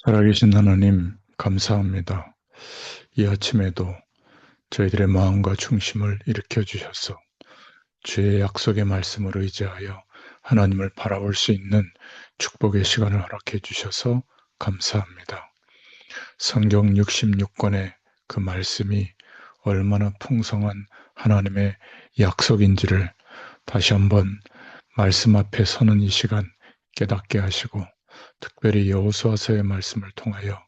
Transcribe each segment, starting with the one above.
살아계신 하나님, 감사합니다. 이 아침에도 저희들의 마음과 중심을 일으켜 주셔서 주의 약속의 말씀을 의지하여 하나님을 바라볼 수 있는 축복의 시간을 허락해 주셔서 감사합니다. 성경 66권의 그 말씀이 얼마나 풍성한 하나님의 약속인지를 다시 한번 말씀 앞에 서는 이 시간 깨닫게 하시고, 특별히 여호수아서의 말씀을 통하여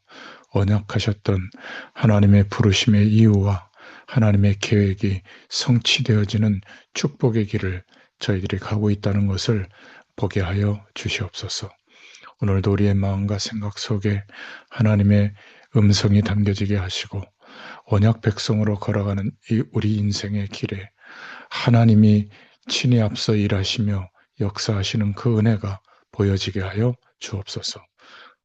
언약하셨던 하나님의 부르심의 이유와 하나님의 계획이 성취되어지는 축복의 길을 저희들이 가고 있다는 것을 보게 하여 주시옵소서. 오늘도 우리의 마음과 생각 속에 하나님의 음성이 담겨지게 하시고, 언약 백성으로 걸어가는 이 우리 인생의 길에 하나님이 친히 앞서 일하시며 역사하시는 그 은혜가 보여지게 하여 주옵소서.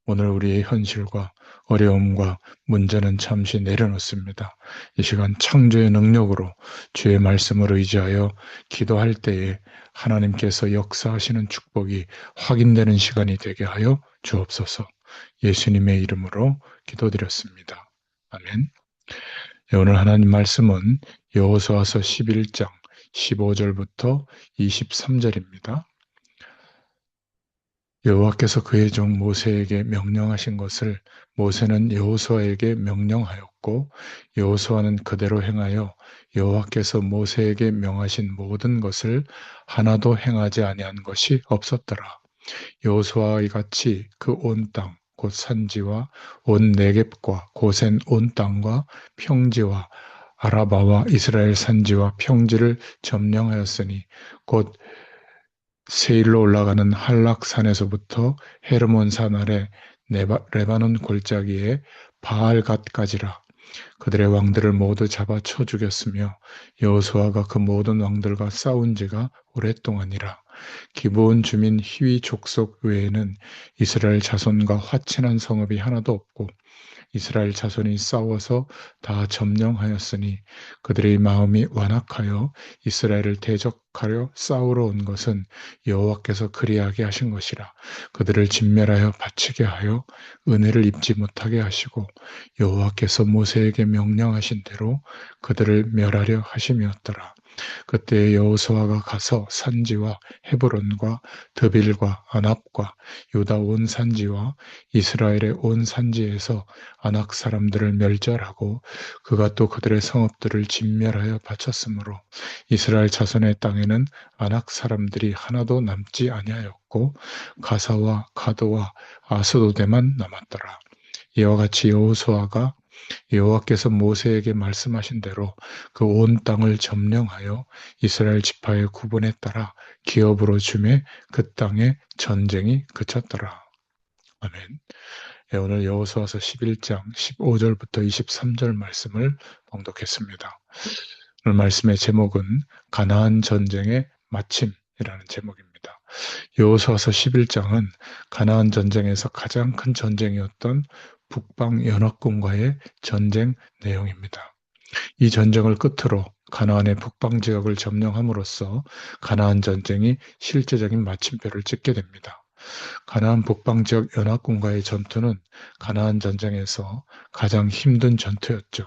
오늘 우리의 현실과 어려움과 문제는 잠시 내려놓습니다. 이 시간 창조의 능력으로 주의 말씀을 의지하여 기도할 때에 하나님께서 역사하시는 축복이 확인되는 시간이 되게 하여 주옵소서. 예수님의 이름으로 기도드렸습니다. 아멘. 오늘 하나님 말씀은 여호수아서 11장 15절부터 23절입니다. 여호와께서 그의 종 모세에게 명령하신 것을 모세는 여호수아에게 명령하였고, 여호수아는 그대로 행하여 여호와께서 모세에게 명하신 모든 것을 하나도 행하지 아니한 것이 없었더라. 여호수아와 이같이 그 온 땅 곧 산지와 온 네겝과 고센 온 땅과 평지와 아라바와 이스라엘 산지와 평지를 점령하였으니, 곧 세일로 올라가는 한락산에서부터 헤르몬산 아래 레바논 골짜기에 바알갓까지라. 그들의 왕들을 모두 잡아 쳐 죽였으며 여호수아가 그 모든 왕들과 싸운 지가 오랫동안이라. 기브온 주민 히위 족속 외에는 이스라엘 자손과 화친한 성읍이 하나도 없고, 이스라엘 자손이 싸워서 다 점령하였으니 그들의 마음이 완악하여 이스라엘을 대적하려 싸우러 온 것은 여호와께서 그리하게 하신 것이라. 그들을 진멸하여 바치게 하여 은혜를 입지 못하게 하시고, 여호와께서 모세에게 명령하신 대로 그들을 멸하려 하심이었더라. 그때 여호수아가 가서 산지와 헤브론과 드빌과 아납과 유다 온 산지와 이스라엘의 온 산지에서 아낙 사람들을 멸절하고, 그가 또 그들의 성읍들을 진멸하여 바쳤으므로 이스라엘 자손의 땅에는 아낙 사람들이 하나도 남지 아니하였고, 가사와 가도와 아스도데만 남았더라. 이와 같이 여호수아가 여호와께서 모세에게 말씀하신 대로 그 온 땅을 점령하여 이스라엘 지파의 구분에 따라 기업으로 주매 그 땅에 전쟁이 그쳤더라. 아멘. 오늘 여호수아서 11장 15절부터 23절 말씀을 봉독했습니다. 오늘 말씀의 제목은 가나안 전쟁의 마침이라는 제목입니다. 여호수아서 11장은 가나안 전쟁에서 가장 큰 전쟁이었던 북방 연합군과의 전쟁 내용입니다. 이 전쟁을 끝으로 가나안의 북방 지역을 점령함으로써 가나안 전쟁이 실제적인 마침표를 찍게 됩니다. 가나안 북방 지역 연합군과의 전투는 가나안 전쟁에서 가장 힘든 전투였죠.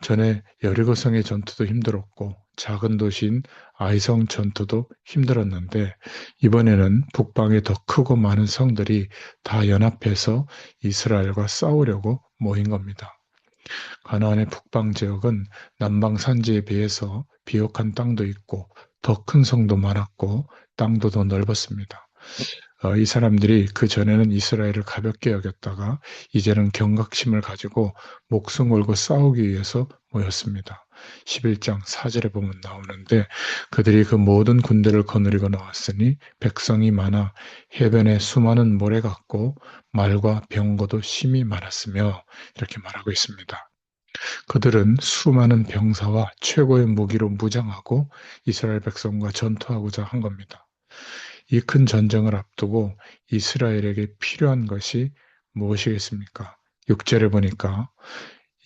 전에 여리고성의 전투도 힘들었고 작은 도시인 아이성 전투도 힘들었는데, 이번에는 북방의 더 크고 많은 성들이 다 연합해서 이스라엘과 싸우려고 모인 겁니다. 가나안의 북방 지역은 남방 산지에 비해서 비옥한 땅도 있고 더 큰 성도 많았고 땅도 더 넓었습니다. 이 사람들이 그 전에는 이스라엘을 가볍게 여겼다가 이제는 경각심을 가지고 목숨 걸고 싸우기 위해서 모였습니다. 11장 4절에 보면 나오는데, 그들이 그 모든 군대를 거느리고 나왔으니 백성이 많아 해변에 수많은 모래 같고 말과 병거도 심히 많았으며, 이렇게 말하고 있습니다. 그들은 수많은 병사와 최고의 무기로 무장하고 이스라엘 백성과 전투하고자 한 겁니다. 이 큰 전쟁을 앞두고 이스라엘에게 필요한 것이 무엇이겠습니까? 6절에 보니까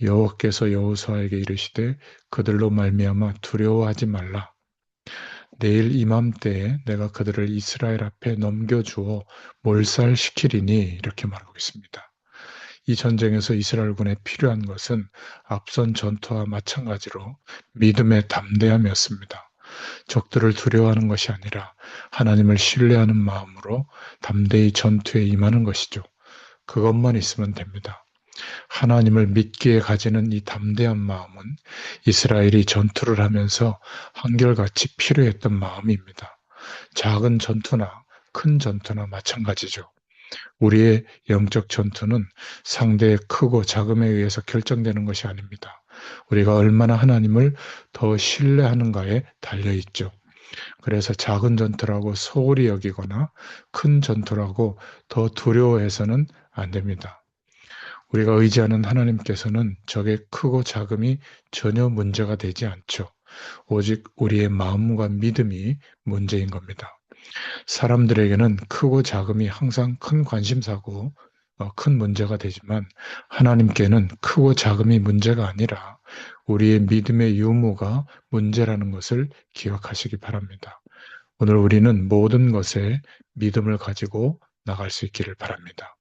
여호와께서 여호수아에게 이르시되 그들로 말미암아 두려워하지 말라. 내일 이맘때에 내가 그들을 이스라엘 앞에 넘겨주어 몰살시키리니, 이렇게 말하고 있습니다. 이 전쟁에서 이스라엘군에 필요한 것은 앞선 전투와 마찬가지로 믿음의 담대함이었습니다. 적들을 두려워하는 것이 아니라 하나님을 신뢰하는 마음으로 담대히 전투에 임하는 것이죠. 그것만 있으면 됩니다. 하나님을 믿기에 가지는 이 담대한 마음은 이스라엘이 전투를 하면서 한결같이 필요했던 마음입니다. 작은 전투나 큰 전투나 마찬가지죠. 우리의 영적 전투는 상대의 크고 작음에 의해서 결정되는 것이 아닙니다. 우리가 얼마나 하나님을 더 신뢰하는가에 달려있죠. 그래서 작은 전투라고 소홀히 여기거나 큰 전투라고 더 두려워해서는 안 됩니다. 우리가 의지하는 하나님께서는 적의 크고 작음이 전혀 문제가 되지 않죠. 오직 우리의 마음과 믿음이 문제인 겁니다. 사람들에게는 크고 작음이 항상 큰 관심사고 큰 문제가 되지만 하나님께는 크고 작음이 문제가 아니라 우리의 믿음의 유무가 문제라는 것을 기억하시기 바랍니다. 오늘 우리는 모든 것에 믿음을 가지고 나갈 수 있기를 바랍니다.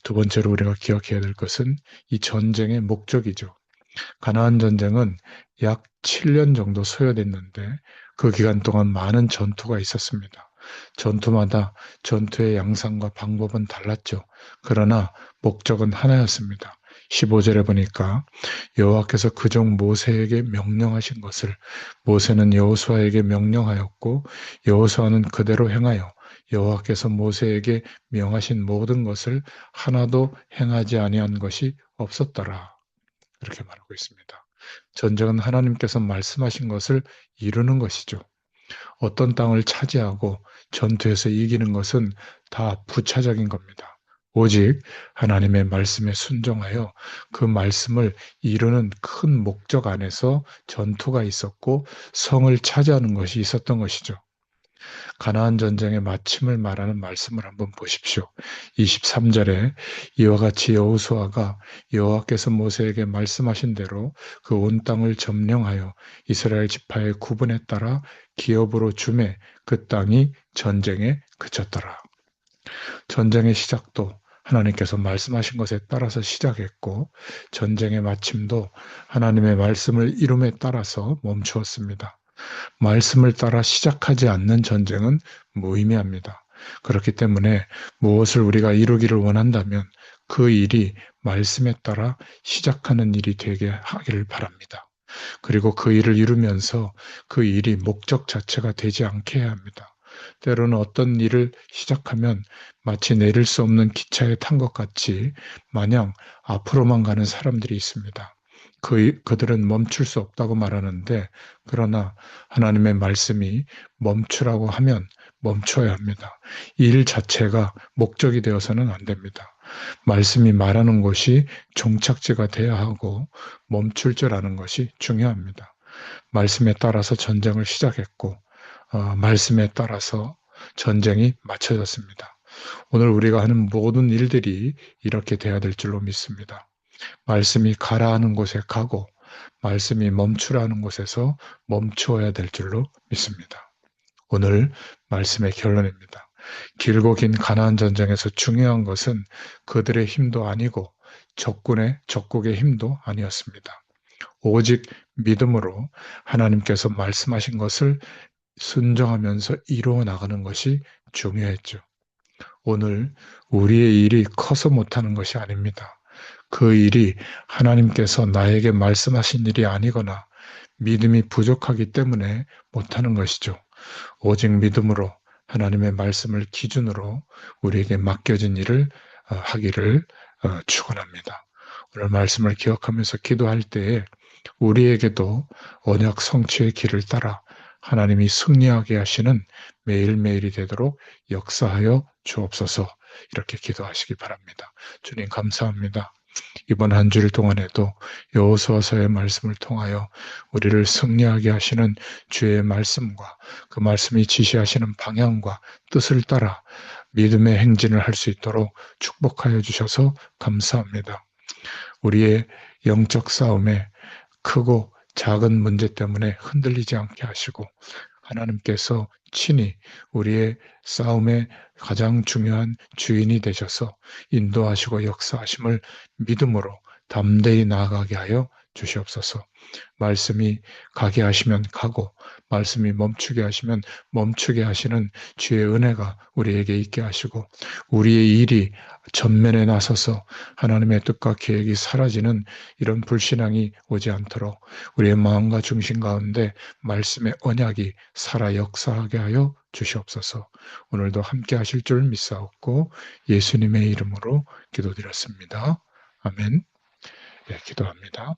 두 번째로 우리가 기억해야 될 것은 이 전쟁의 목적이죠. 가나안 전쟁은 약 7년 정도 소요됐는데 그 기간 동안 많은 전투가 있었습니다. 전투마다 전투의 양상과 방법은 달랐죠. 그러나 목적은 하나였습니다. 15절에 보니까 여호와께서 그종 모세에게 명령하신 것을 모세는 여호수아에게 명령하였고 여호수아는 그대로 행하여 여호와께서 모세에게 명하신 모든 것을 하나도 행하지 아니한 것이 없었더라. 이렇게 말하고 있습니다. 전쟁은 하나님께서 말씀하신 것을 이루는 것이죠. 어떤 땅을 차지하고 전투에서 이기는 것은 다 부차적인 겁니다. 오직 하나님의 말씀에 순종하여 그 말씀을 이루는 큰 목적 안에서 전투가 있었고 성을 차지하는 것이 있었던 것이죠. 가나안 전쟁의 마침을 말하는 말씀을 한번 보십시오. 23절에 이와 같이 여호수아가 여호와께서 모세에게 말씀하신 대로 그 온 땅을 점령하여 이스라엘 지파의 구분에 따라 기업으로 주매 그 땅이 전쟁에 그쳤더라. 전쟁의 시작도 하나님께서 말씀하신 것에 따라서 시작했고 전쟁의 마침도 하나님의 말씀을 이룸에 따라서 멈추었습니다. 말씀을 따라 시작하지 않는 전쟁은 무의미합니다. 그렇기 때문에 무엇을 우리가 이루기를 원한다면 그 일이 말씀에 따라 시작하는 일이 되게 하기를 바랍니다. 그리고 그 일을 이루면서 그 일이 목적 자체가 되지 않게 해야 합니다. 때로는 어떤 일을 시작하면 마치 내릴 수 없는 기차에 탄 것 같이 마냥 앞으로만 가는 사람들이 있습니다. 그들은 멈출 수 없다고 말하는데 그러나 하나님의 말씀이 멈추라고 하면 멈춰야 합니다. 일 자체가 목적이 되어서는 안 됩니다. 말씀이 말하는 것이 종착지가 돼야 하고 멈출 줄 아는 것이 중요합니다. 말씀에 따라서 전쟁을 시작했고 말씀에 따라서 전쟁이 마쳐졌습니다. 오늘 우리가 하는 모든 일들이 이렇게 돼야 될 줄로 믿습니다. 말씀이 가라 하는 곳에 가고 말씀이 멈추라 하는 곳에서 멈추어야 될 줄로 믿습니다. 오늘 말씀의 결론입니다. 길고 긴 가나안 전쟁에서 중요한 것은 그들의 힘도 아니고 적국의 힘도 아니었습니다. 오직 믿음으로 하나님께서 말씀하신 것을 순종하면서 이루어 나가는 것이 중요했죠. 오늘 우리의 일이 커서 못하는 것이 아닙니다. 그 일이 하나님께서 나에게 말씀하신 일이 아니거나 믿음이 부족하기 때문에 못하는 것이죠. 오직 믿음으로 하나님의 말씀을 기준으로 우리에게 맡겨진 일을 하기를 축원합니다. 오늘 말씀을 기억하면서 기도할 때에 우리에게도 언약 성취의 길을 따라 하나님이 승리하게 하시는 매일매일이 되도록 역사하여 주옵소서. 이렇게 기도하시기 바랍니다. 주님 감사합니다. 이번 한 주일 동안에도 여호수아서의 말씀을 통하여 우리를 승리하게 하시는 주의 말씀과 그 말씀이 지시하시는 방향과 뜻을 따라 믿음의 행진을 할 수 있도록 축복하여 주셔서 감사합니다. 우리의 영적 싸움에 크고 작은 문제 때문에 흔들리지 않게 하시고 하나님께서 친히 우리의 싸움의 가장 중요한 주인이 되셔서 인도하시고 역사하심을 믿음으로 담대히 나아가게 하여 주시옵소서. 말씀이 가게 하시면 가고 말씀이 멈추게 하시면 멈추게 하시는 주의 은혜가 우리에게 있게 하시고 우리의 일이 전면에 나서서 하나님의 뜻과 계획이 사라지는 이런 불신앙이 오지 않도록 우리의 마음과 중심 가운데 말씀의 언약이 살아 역사하게 하여 주시옵소서. 오늘도 함께 하실 줄 믿사옵고 예수님의 이름으로 기도드렸습니다. 아멘. 네, 기도합니다.